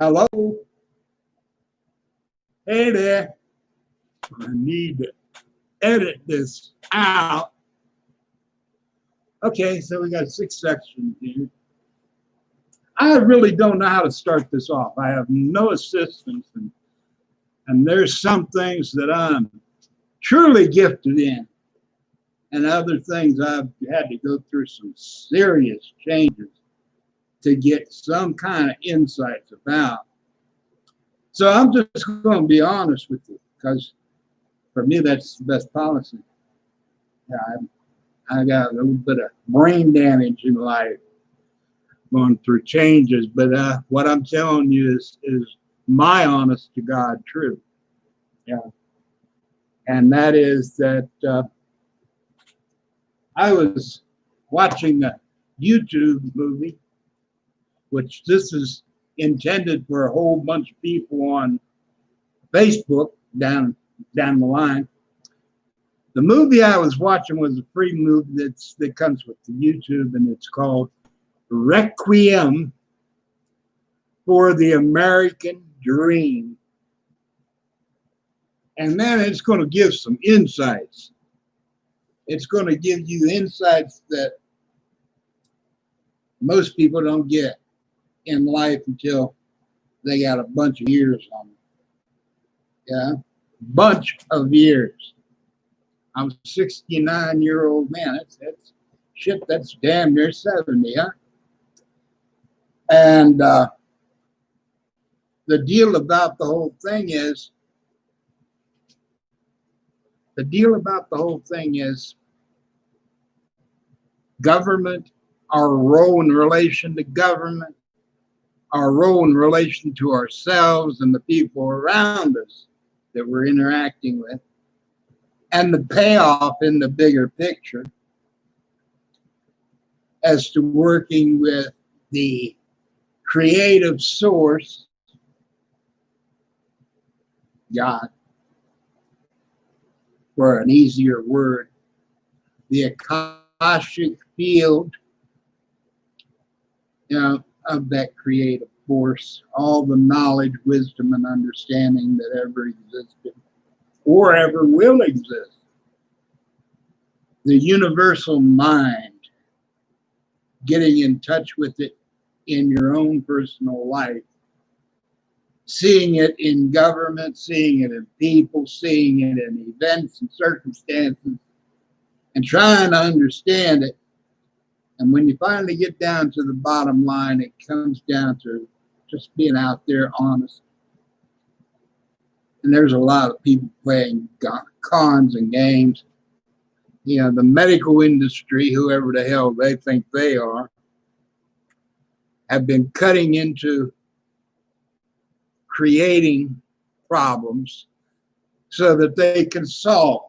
Hello? Hey there. I need to edit this out. Okay, so we got 6 sections here. I really don't know how to start this off. I have no assistance, and there's some things that I'm truly gifted in, and other things I've had to go through some serious changes to get some kind of insights about. So I'm just going to be honest with you, because for me, that's the best policy. Yeah, I got a little bit of brain damage in life, going through changes. But what I'm telling you is my honest to God truth. Yeah, and that is that I was watching a YouTube movie, which this is intended for a whole bunch of people on Facebook down the line. The movie I was watching was a free movie that comes with the YouTube, and it's called Requiem for the American Dream. And then it's going to give some insights. It's going to give you insights that most people don't get in life until they got a bunch of years on them. Yeah, bunch of years. I'm a 69-year-old man. That's shit. That's damn near 70, huh? And the deal about the whole thing is government, our role in relation to government, our role in relation to ourselves and the people around us that we're interacting with, and the payoff in the bigger picture as to working with the creative source, God, for an easier word, the Akashic field, of that creative force, all the knowledge, wisdom, and understanding that ever existed or ever will exist. The universal mind, getting in touch with it in your own personal life, seeing it in government, seeing it in people, seeing it in events and circumstances, and trying to understand it. And when you finally get down to the bottom line, it comes down to just being out there honest. And there's a lot of people playing cons and games. The medical industry, whoever the hell they think they are, have been cutting into creating problems so that they can solve.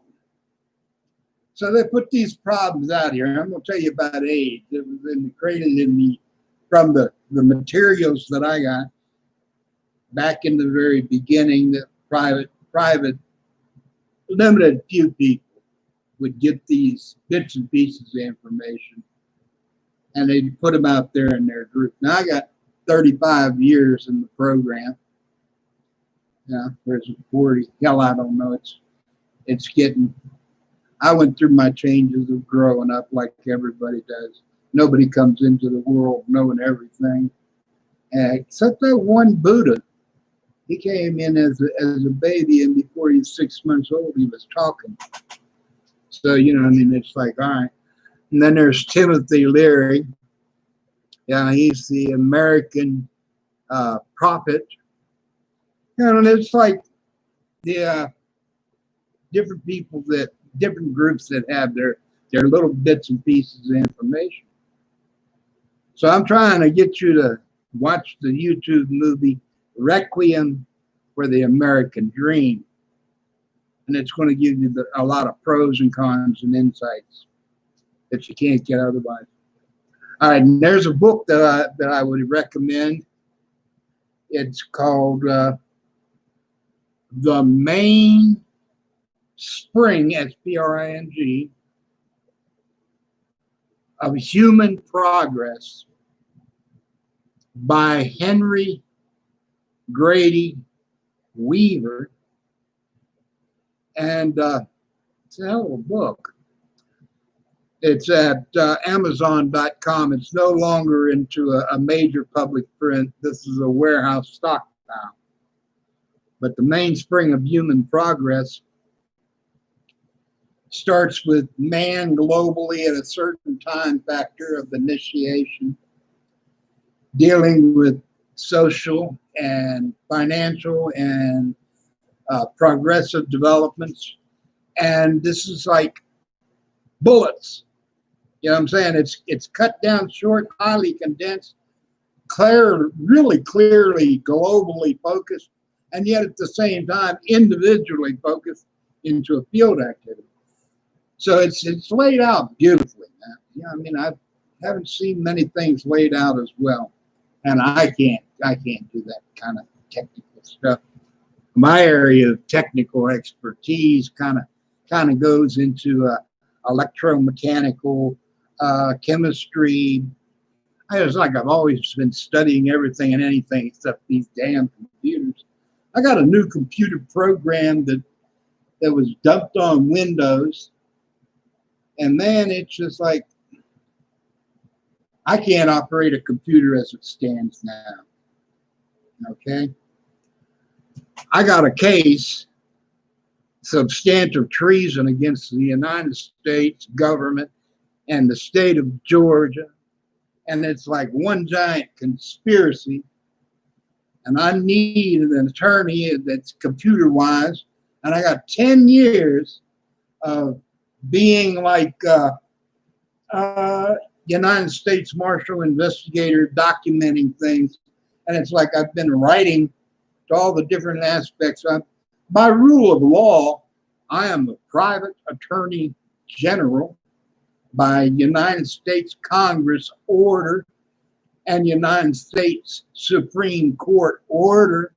So they put these problems out here. I'm going to tell you about AIDS. It was created from the materials that I got back in the very beginning. That private, limited few people would get these bits and pieces of information, and they'd put them out there in their group. Now I got 35 years in the program. There's 40. Hell, I don't know. It's getting. I went through my changes of growing up like everybody does. Nobody comes into the world knowing everything, except that one Buddha. He came in as a baby, and before he was 6 months old, he was talking. So, it's like, all right. And then there's Timothy Leary. Yeah, he's the American prophet. And it's like the different people different groups that have their little bits and pieces of information. So I'm trying to get you to watch the YouTube movie Requiem for the American Dream. And it's going to give you a lot of pros and cons and insights that you can't get otherwise. All right, and there's a book that I would recommend. It's called The Main Spring, SPRING, of Human Progress by Henry Grady Weaver, and it's a hell of a book. It's at Amazon.com. It's no longer into a major public print. This is a warehouse stockpile. But the mainspring of human progress starts with man globally at a certain time factor of initiation, dealing with social and financial and progressive developments. And this is like bullets. You know what I'm saying? It's cut down short, highly condensed, really clearly globally focused, and yet at the same time individually focused into a field activity. So it's laid out beautifully, man. Yeah, I mean, I haven't seen many things laid out as well, and I can't do that kind of technical stuff. My area of technical expertise kind of goes into electromechanical, chemistry. It's like I've always been studying everything and anything except these damn computers. I got a new computer program that was dumped on Windows, and man, it's just like I can't operate a computer as it stands now. Okay, I got a case, substantive treason against the United States government and the state of Georgia. And it's like one giant conspiracy. And I need an attorney that's computer wise. And I got 10 years of being like United States Marshal investigator, documenting things. And it's like I've been writing to all the different aspects. By rule of law, I am a private attorney general by United States Congress order and United States Supreme Court order.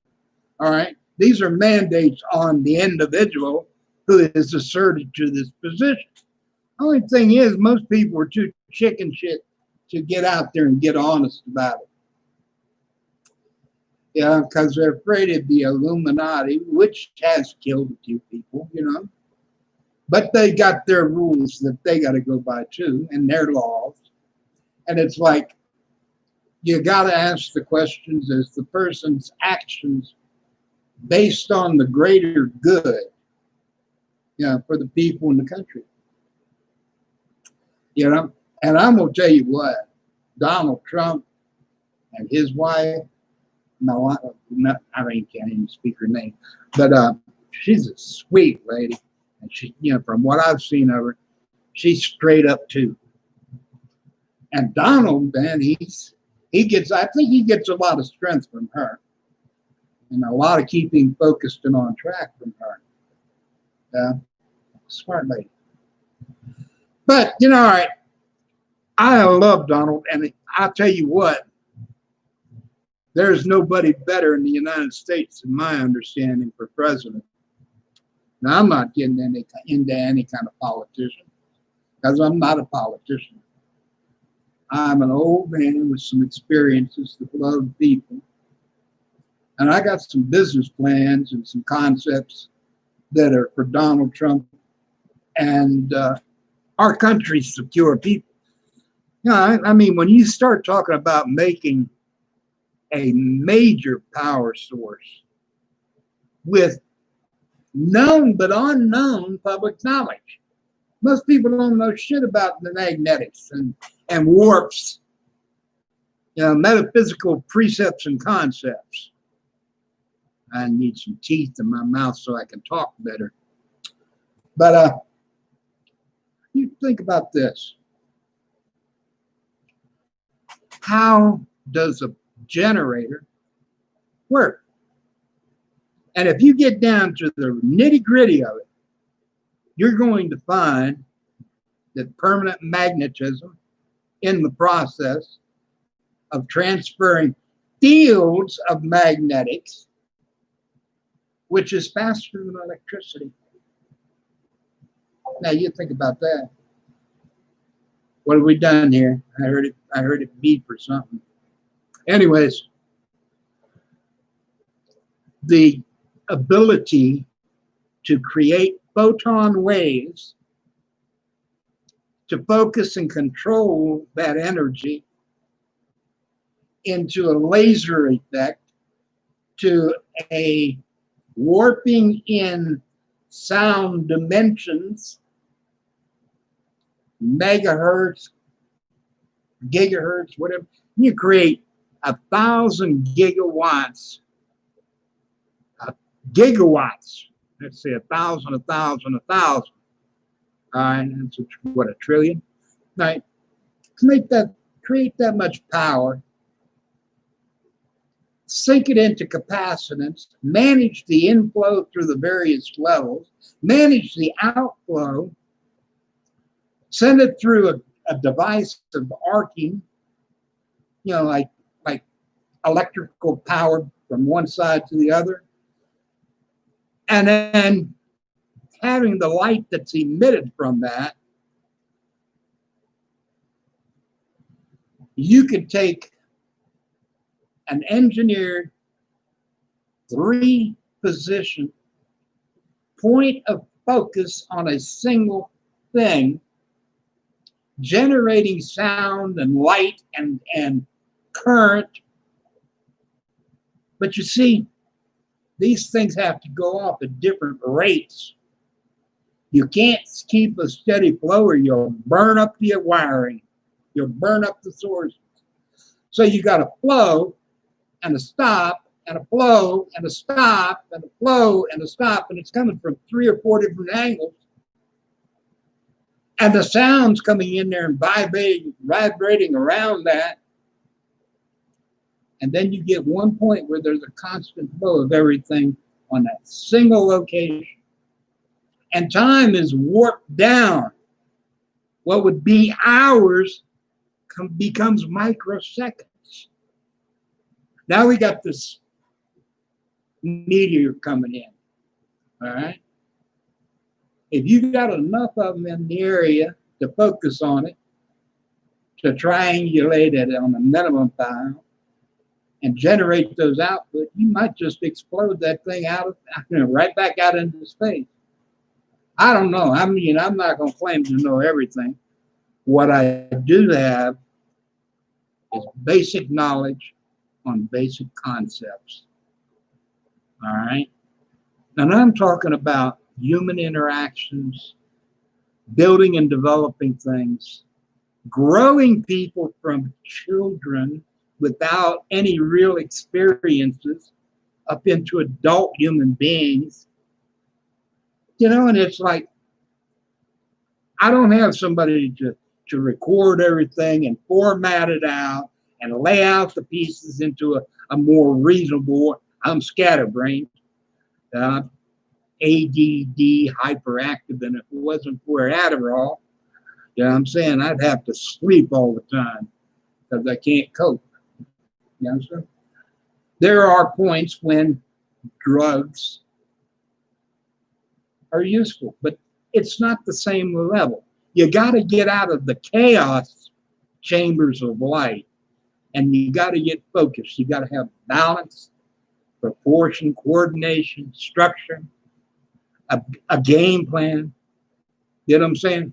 All right. These are mandates on the individual who is asserted to this position. Only thing is, most people are too chicken shit to get out there and get honest about it. Yeah, because they're afraid of the Illuminati, which has killed a few people, you know. But they got their rules that they got to go by too, and their laws. And it's like, you got to ask the questions: is the person's actions based on the greater good, you know, for the people in the country? You know, and I'm going to tell you what, Donald Trump and his wife, no, I mean, can't even speak her name, but she's a sweet lady. And she, you know, from what I've seen of her, she's straight up too. And Donald, man, I think he gets a lot of strength from her, and a lot of keeping focused and on track from her. Yeah, smart lady. But you know, all right, I love Donald, and I'll tell you what, there's nobody better in the United States, in my understanding, for president. Now, I'm not getting into any kind of politician, because I'm not a politician. I'm an old man with some experiences that love people. And I got some business plans and some concepts that are for Donald Trump and our country's secure people. You know, I mean, when you start talking about making a major power source with known but unknown public knowledge. Most people don't know shit about the magnetics and warps, you know, metaphysical precepts and concepts. I need some teeth in my mouth so I can talk better. But you think about this. How does a generator work? And if you get down to the nitty-gritty of it, you're going to find that permanent magnetism in the process of transferring fields of magnetics, which is faster than electricity. Now you think about that. What have we done here? I heard it beep or something. Anyways, the ability to create photon waves, to focus and control that energy into a laser effect, to a warping in sound dimensions, megahertz, gigahertz, whatever. You create 1,000 gigawatts, gigawatts. Let's say 1,000, 1,000, 1,000. All right, that's what, a trillion? Right. Create that much power, sink it into capacitance, manage the inflow through the various levels, manage the outflow, send it through a device of arcing, like electrical power from one side to the other, and then having the light that's emitted from that, you could take an engineered 3-position point of focus on a single thing, generating sound and light and current. But you see, these things have to go off at different rates. You can't keep a steady flow or you'll burn up the wiring. You'll burn up the sources. So you got a flow and a stop and a flow and a stop and a flow and a stop, and it's coming from 3 or 4 different angles. And the sound's coming in there and vibrating around that. And then you get one point where there's a constant flow of everything on that single location. And time is warped down. What would be hours becomes microseconds. Now we got this meteor coming in, all right? If you got enough of them in the area to focus on it, to triangulate it on a minimum time, and generate those outputs, you might just explode that thing right back out into space. I don't know. I mean, I'm not going to claim to know everything. What I do have is basic knowledge on basic concepts. All right? And I'm talking about human interactions, building and developing things, growing people from children without any real experiences up into adult human beings. And it's like, I don't have somebody to record everything and format it out and lay out the pieces into a more reasonable. I'm scatterbrained, ADD, hyperactive, and if it wasn't for Adderall, I'm saying I'd have to sleep all the time because I can't cope. You understand? There are points when drugs are useful, but it's not the same level. You got to get out of the chaos chambers of life, and you got to get focused. You got to have balance, proportion, coordination, structure, a game plan. You know what I'm saying?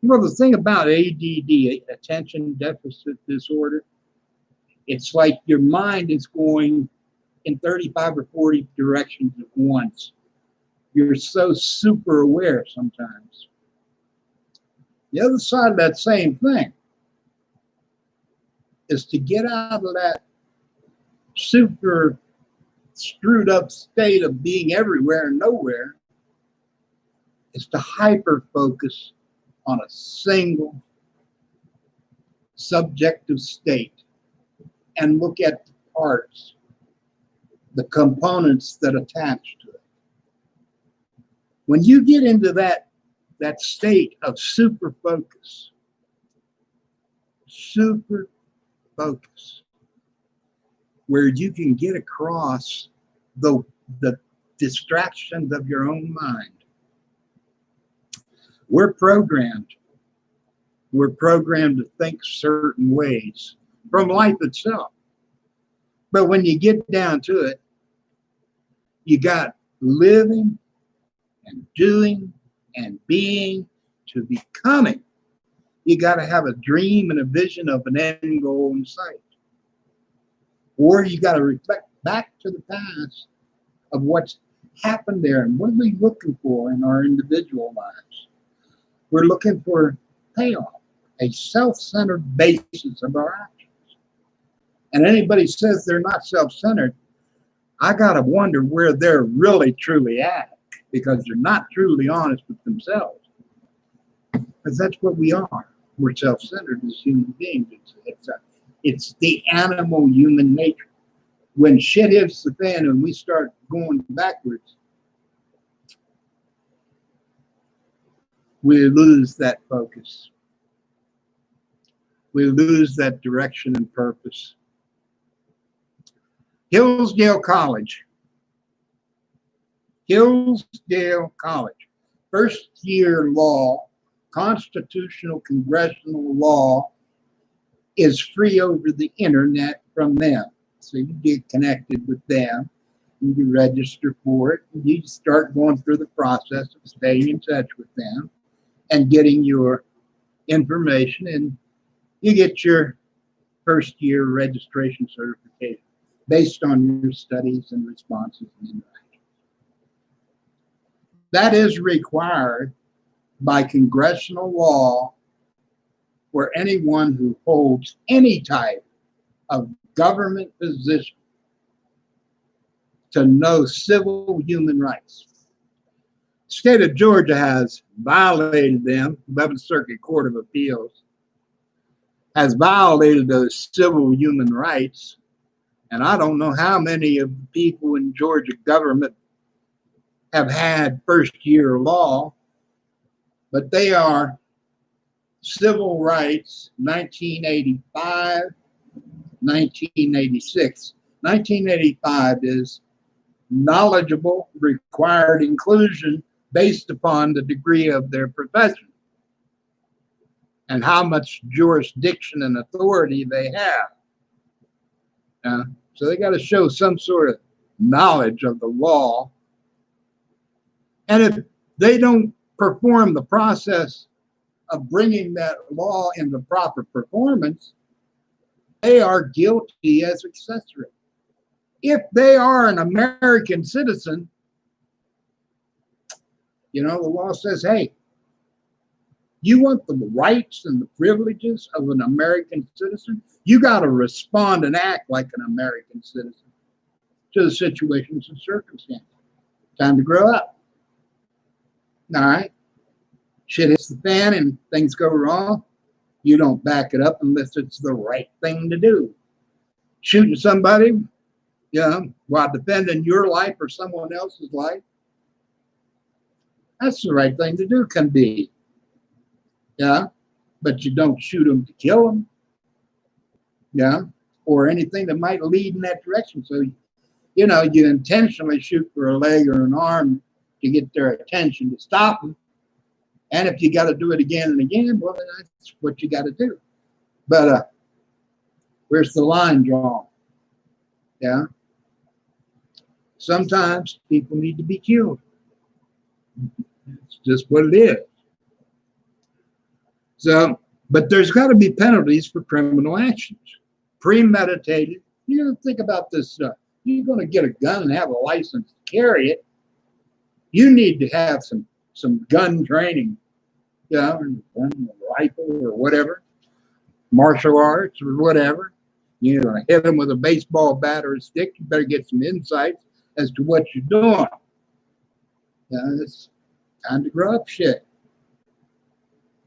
The thing about ADD, attention deficit disorder, it's like your mind is going in 35 or 40 directions at once. You're so super aware sometimes. The other side of that same thing is to get out of that super screwed up state of being everywhere and nowhere, is to hyper focus on a single subjective state and look at the parts, the components that attach to it. When you get into that state of super focus, where you can get across the distractions of your own mind. We're programmed to think certain ways from life itself. But when you get down to it, You got living and doing and being to becoming. You got to have a dream and a vision of an end goal in sight. Or you got to reflect back to the past of what's happened there and what are we looking for in our individual lives. We're looking for payoff, a self-centered basis of our actions. And anybody says they're not self-centered, I got to wonder where they're really truly at, because they're not truly honest with themselves. Because that's what we are. We're self-centered as human beings. It's the animal human nature. When shit hits the fan and we start going backwards, we lose that focus. We lose that direction and purpose. Hillsdale College. Hillsdale College. First year law, constitutional congressional law, is free over the internet from them. So you get connected with them, you register for it, and you start going through the process of staying in touch with them and getting your information, and you get your first year registration certification based on your studies and responses and interactions. That is required by congressional law for anyone who holds any type of government position to know civil human rights. The state of Georgia has violated them. 11th Circuit Court of Appeals has violated those civil human rights. And I don't know how many of the people in Georgia government have had first year law, but they are civil rights 1985, 1986. 1985 is knowledgeable, required inclusion based upon the degree of their profession and how much jurisdiction and authority they have. So they got to show some sort of knowledge of the law. And if they don't perform the process of bringing that law into proper performance, they are guilty as accessory. If they are an American citizen, the law says, hey, you want the rights and the privileges of an American citizen, you got to respond and act like an American citizen to the situations and circumstances. Time to grow up. All right? Shit hits the fan and things go wrong. You don't back it up unless it's the right thing to do. Shooting somebody, while defending your life or someone else's life, that's the right thing to do, can be. Yeah, but you don't shoot them to kill them. Yeah, or anything that might lead in that direction. So, you intentionally shoot for a leg or an arm to get their attention to stop them. And if you got to do it again and again, well, then that's what you got to do. But where's the line drawn? Yeah. Sometimes people need to be killed. It's just what it is. So, but there's got to be penalties for criminal actions. Premeditated. You got to think about this stuff. You're going to get a gun and have a license to carry it. You need to have some gun training, a rifle or whatever, martial arts or whatever. You're going to hit them with a baseball bat or a stick. You better get some insights as to what you're doing. It's time to grow up shit.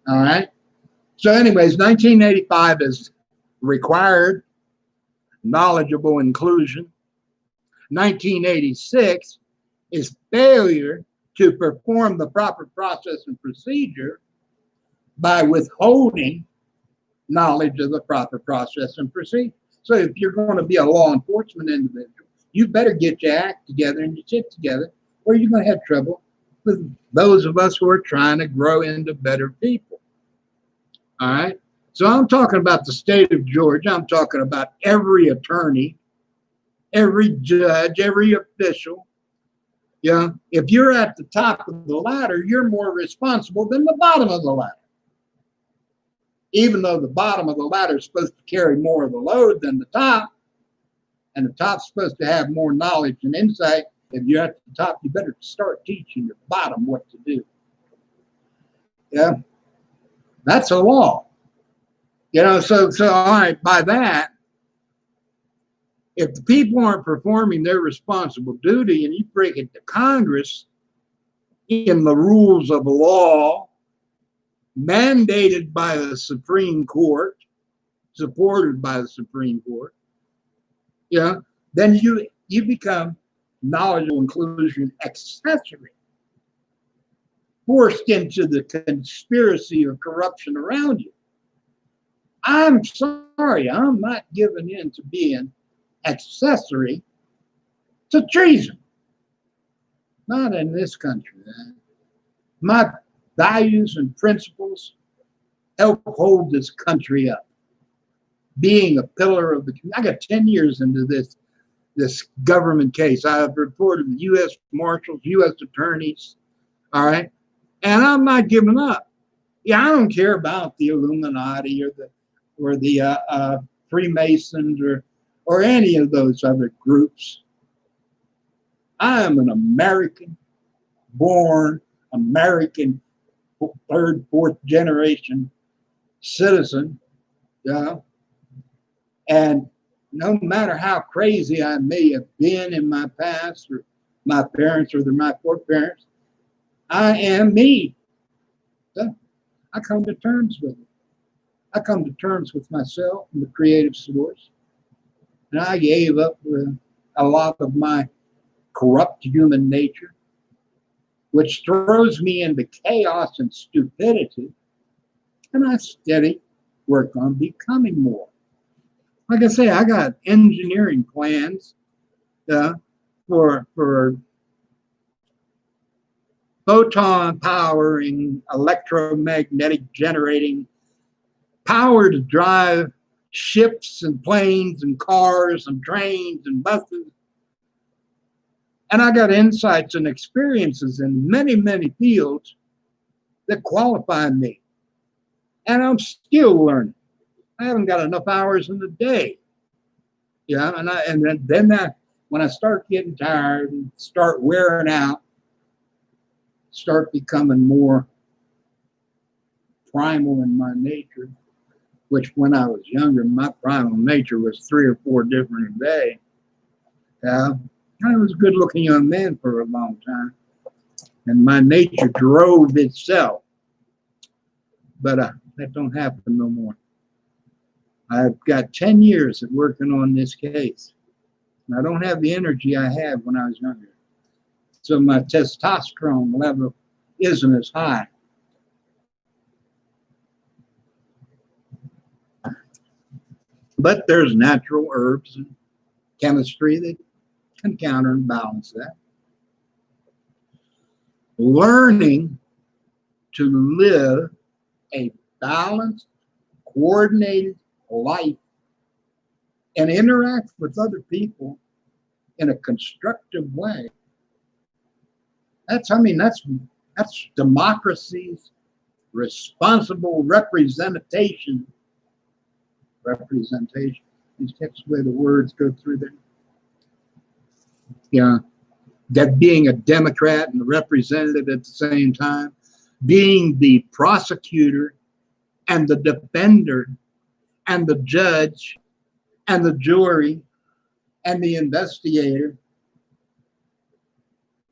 All right. So anyways, 1985 is required knowledgeable inclusion. 1986 is failure to perform the proper process and procedure by withholding knowledge of the proper process and procedure. So if you're going to be a law enforcement individual, you better get your act together and your shit together, or you're going to have trouble with those of us who are trying to grow into better people. All right. So I'm talking about the state of Georgia. I'm talking about every attorney, every judge, every official, Yeah, if you're at the top of the ladder, you're more responsible than the bottom of the ladder. Even though the bottom of the ladder is supposed to carry more of the load than the top, and the top's supposed to have more knowledge and insight, if you're at the top, you better start teaching the bottom what to do. Yeah, that's a law. So all right, by that, if the people aren't performing their responsible duty and you bring it to Congress in the rules of law mandated by the Supreme Court, supported by the Supreme Court, then you become knowledgeable inclusion accessory, forced into the conspiracy or corruption around you. I'm sorry, I'm not giving in to being accessory to treason. Not in this country, man. My values and principles help hold this country up. Being a pillar of the community. I got 10 years into this government case. I've reported the U.S. Marshals, U.S. attorneys, all right? And I'm not giving up. Yeah, I don't care about the Illuminati or the Freemasons or any of those other groups. I am an American, born American, third, fourth generation citizen, and no matter how crazy I may have been in my past, or my parents or my foreparents, I am me. So I come to terms with it. I come to terms with myself and the creative source. And I gave up a lot of my corrupt human nature, which throws me into chaos and stupidity. And I steady work on becoming more. Like I say, I got engineering plans for photon powering, electromagnetic generating power to drive ships and planes and cars and trains and buses. And I got insights and experiences in many, many fields that qualify me. And I'm still learning. I haven't got enough hours in the day. And then when I start getting tired and start wearing out, start becoming more primal in my nature, which when I was younger, my primal nature was 3 or 4 different a day. I was a good looking young man for a long time. And my nature drove itself. But that don't happen no more. I've got 10 years of working on this case. And I don't have the energy I had when I was younger. So my testosterone level isn't as high. But there's natural herbs and chemistry that can counter and balance that. Learning to live a balanced, coordinated life and interact with other people in a constructive way. That's democracy's responsible representation. These text where the words go through there. That being a Democrat and a representative at the same time, being the prosecutor and the defender and the judge and the jury and the investigator.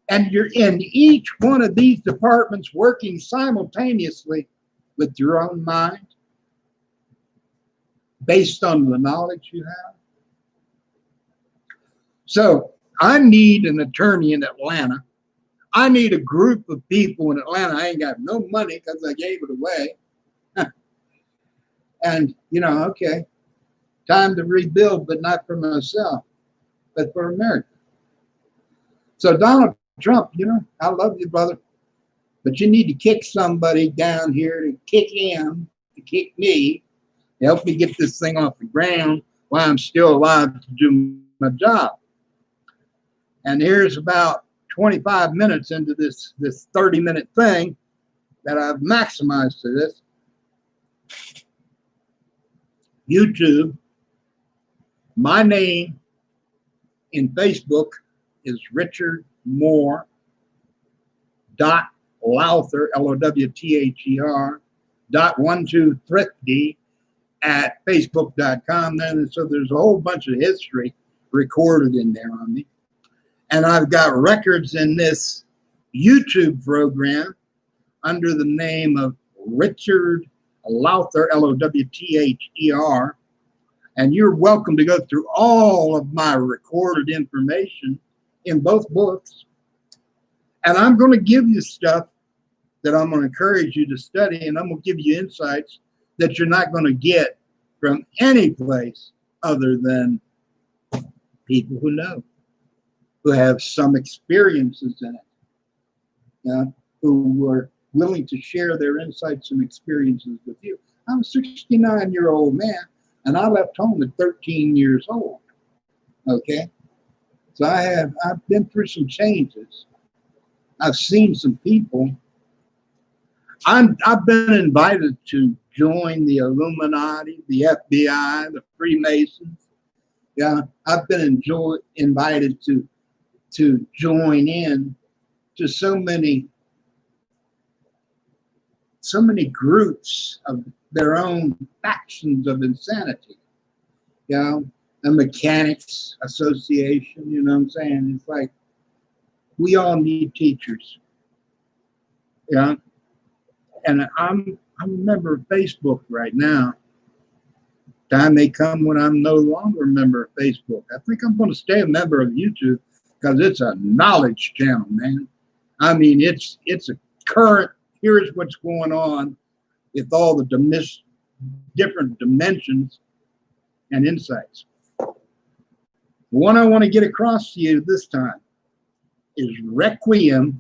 And you're in each one of these departments working simultaneously with your own mind based on the knowledge you have. So I need an attorney in Atlanta. I need a group of people in Atlanta. I ain't got no money because I gave it away. And, okay, time to rebuild, but not for myself, but for America. So Donald Trump, I love you, brother, but you need to kick somebody down here to kick him, to kick me, to help me get this thing off the ground while I'm still alive to do my job. And here's about 25 minutes into this 30-minute thing that I've maximized to this. YouTube, my name in Facebook is Richard Moore .Lowther, Lowther, .12 thrifty at facebook.com. Then so there's a whole bunch of history recorded in there on me. And I've got records in this YouTube program under the name of Richard Lowther, Lowther. And you're welcome to go through all of my recorded information in both books. And I'm going to give you stuff that I'm going to encourage you to study, and I'm going to give you insights that you're not going to get from any place other than people who know, who have some experiences in it, who are willing to share their insights and experiences with you. I'm a 69-year-old man, and I left home at 13 years old. Okay, so I've been through some changes. I've seen some people. I've been invited to join the Illuminati, the FBI, the Freemasons. Yeah, I've been invited to join in to so many groups of their own factions of insanity. You know, the Mechanics Association, you know what I'm saying? It's like, we all need teachers. Yeah. And I'm a member of Facebook right now. Time may come when I'm no longer a member of Facebook. I think I'm going to stay a member of YouTube because it's a knowledge channel, man. I mean, it's a current, here's what's going on with all the different dimensions and insights. The one I want to get across to you this time is Requiem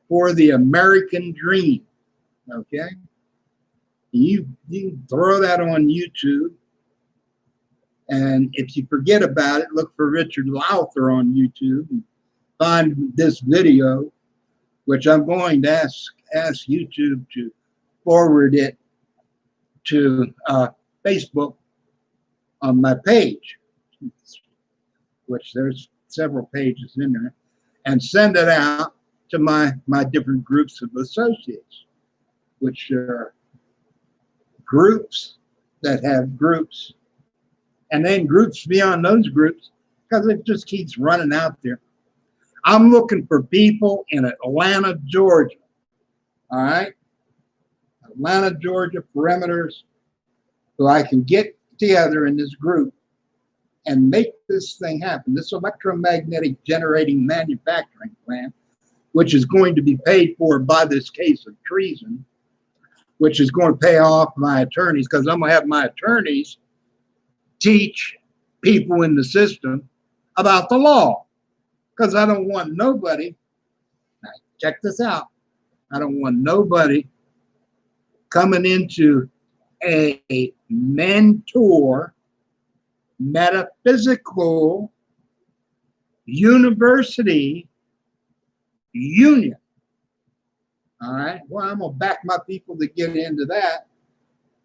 for the American Dream. Okay? You throw that on YouTube, and if you forget about it, look for Richard Lowther on YouTube and find this video, which I'm going to ask YouTube to forward it to Facebook on my page, which there's several pages in there, and send it out to my different groups of associates, which are groups that have groups, and then groups beyond those groups, because it just keeps running out there. I'm looking for people in Atlanta, Georgia. All right? Atlanta, Georgia, perimeters, so I can get together in this group and make this thing happen. This electromagnetic generating manufacturing plant, which is going to be paid for by this case of treason, which is going to pay off my attorneys, because I'm going to have my attorneys teach people in the system about the law. Because I don't want nobody, now check this out, I don't want nobody coming into a mentor metaphysical university union. All right. Well, I'm going to back my people to get into that.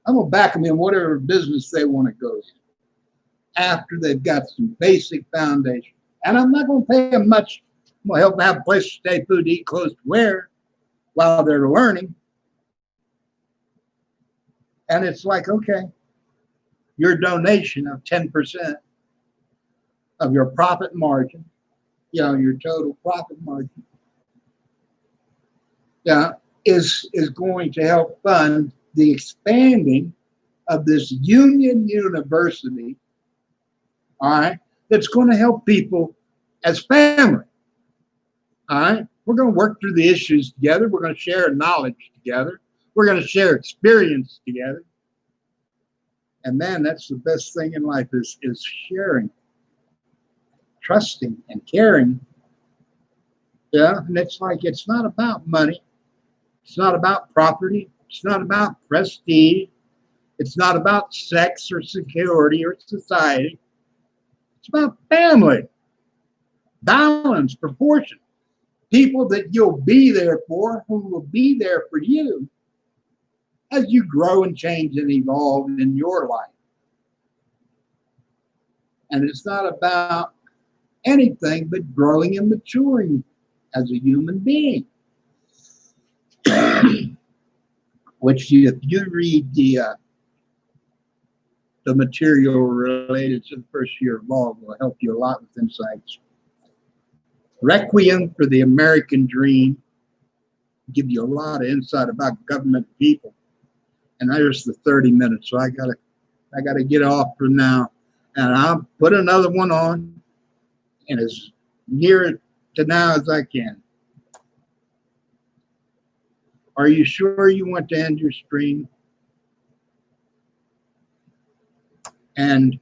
I'm going to back them in whatever business they want to go to after they've got some basic foundation. And I'm not going to pay them much. I'm going to help them have a place to stay, food to eat, clothes to wear while they're learning. And it's like, okay, your donation of 10% of your profit margin, your total profit margin, is going to help fund the expanding of this union university, all right, that's going to help people as family, all right? We're going to work through the issues together. We're going to share knowledge together. We're going to share experience together. And man, that's the best thing in life is sharing, trusting, and caring. Yeah, and it's like, it's not about money. It's not about property. It's not about prestige. It's not about sex or security or society. It's about family, balance, proportion. people that you'll be there for, who will be there for you as you grow and change and evolve in your life. And it's not about anything but growing and maturing as a human being. Which, if you read the material related to the first year of law, will help you a lot with insights. Requiem for the American Dream give you a lot of insight about government people. And there's the 30 minutes, so I gotta get off for now, and I'll put another one on, and as near to now as I can. Are you sure you want to end your stream? And